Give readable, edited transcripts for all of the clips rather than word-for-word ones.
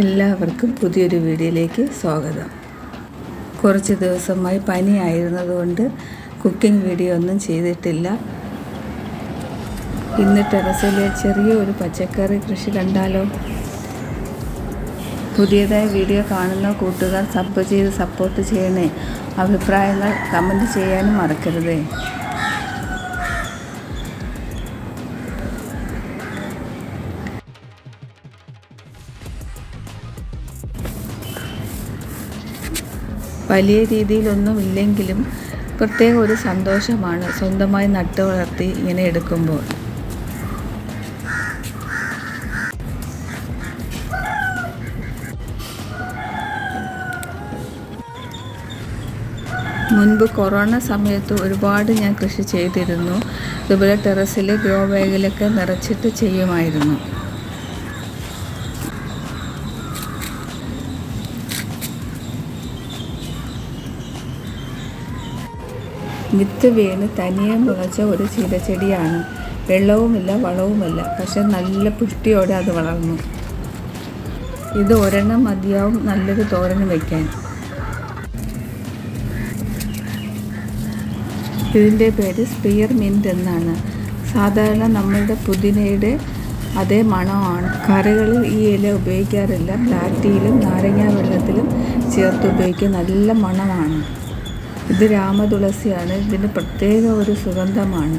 എല്ലാവർക്കും പുതിയൊരു വീഡിയോയിലേക്ക് സ്വാഗതം. കുറച്ച് ദിവസമായി പനി ആയിരുന്നതുകൊണ്ട് കുക്കിംഗ് വീഡിയോ ഒന്നും ചെയ്തിട്ടില്ല. ഇന്ന് ടെറസിലെ ചെറിയൊരു പച്ചക്കറി കൃഷി കണ്ടാലോ? പുതിയതായി വീഡിയോ കാണുന്ന കൂട്ടുകാർ സബ് ചെയ്ത് സപ്പോർട്ട് ചെയ്യണേ. അഭിപ്രായങ്ങൾ കമൻറ്റ് ചെയ്യാനും മറക്കരുതേ. വലിയ രീതിയിലൊന്നും ഇല്ലെങ്കിലും പ്രത്യേക ഒരു സന്തോഷമാണ് സ്വന്തമായി നട്ടു വളർത്തി ഇങ്ങനെ എടുക്കുമ്പോൾ. മുൻപ് കൊറോണ സമയത്ത് ഒരുപാട് ഞാൻ കൃഷി ചെയ്തിരുന്നു. ഇതുപോലെ ടെറസിൽ ഗ്രോ ബാഗിലൊക്കെ നിറച്ചിട്ട് ചെയ്യുമായിരുന്നു. വിത്ത് വീണ് തനിയെ മുളച്ച ഒരു ചീരച്ചെടിയാണ്. വെള്ളവുമില്ല വളവുമില്ല, പക്ഷെ നല്ല പുഷ്ടിയോടെ അത് വളർന്നു. ഇത് ഒരെണ്ണം മതിയാവും നല്ലൊരു തോരന് വയ്ക്കാൻ. ഇതിൻ്റെ പേര് സ്പിയർ മിൻറ്റ് എന്നാണ്. സാധാരണ നമ്മളുടെ പുതിനയുടെ അതേ മണമാണ്. കറികളിൽ ഈ ഇല ഉപയോഗിക്കാറില്ല. ബ്ലാക്ക് ടീയിലും നാരങ്ങാ വെള്ളത്തിലും ചേർത്ത് ഉപയോഗിക്കുക. നല്ല മണമാണ്. ഇത് രാമതുളസിയാണ്. ഇതിന് പ്രത്യേക ഒരു സുഗന്ധമാണ്.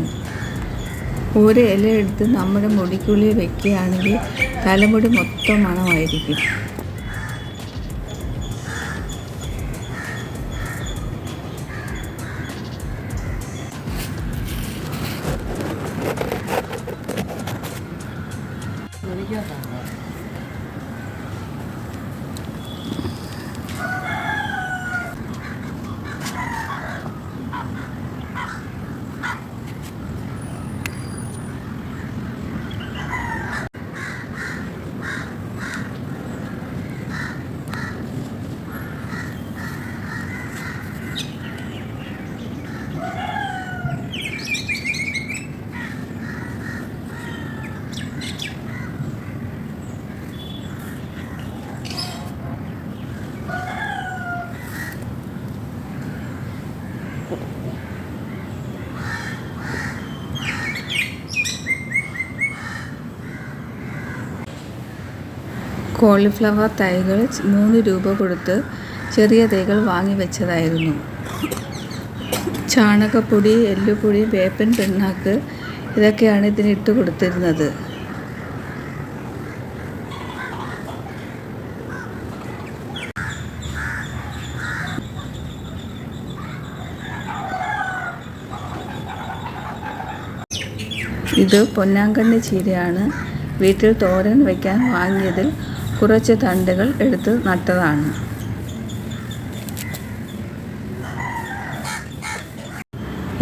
ഒരു ഇല എടുത്ത് നമ്മുടെ മുടിക്കുള്ളിൽ വെക്കുകയാണെങ്കിൽ തലമുടി മൊത്തം മണമായിരിക്കും. കോളിഫ്ലവർ തൈകൾ 3 രൂപ കൊടുത്ത് ചെറിയ തൈകൾ വാങ്ങി വെച്ചതായിരുന്നു. ചാണകപ്പൊടി, എല്ലുപൊടി, വേപ്പൻ പിണ്ണാക്ക് ഇതൊക്കെയാണ് ഇതിനിട്ട് കൊടുത്തിരുന്നത്. ഇത് പൊന്നാങ്കണ്ണി ചീരയാണ്. വീട്ടിൽ തോരൻ വയ്ക്കാൻ വാങ്ങിയതിൽ കുറച്ച് തണ്ടുകൾ എടുത്ത് നട്ടതാണ്.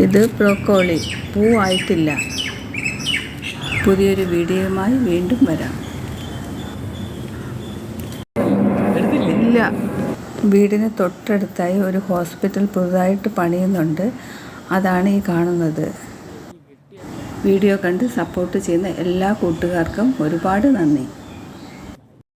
ഇത് ബ്രോക്കോളി, പൂവായിട്ടില്ല. പുതിയൊരു വീഡിയോയുമായി വീണ്ടും വരാം. ഇല്ല. വീടിന് തൊട്ടടുത്തായി ഒരു ഹോസ്പിറ്റൽ പുതുതായിട്ട് പണിയുന്നുണ്ട്. അതാണ് ഈ കാണുന്നത്. വീഡിയോ കണ്ട് സപ്പോർട്ട് ചെയ്യുന്ന എല്ലാ കൂട്ടുകാർക്കും ഒരുപാട് നന്ദി.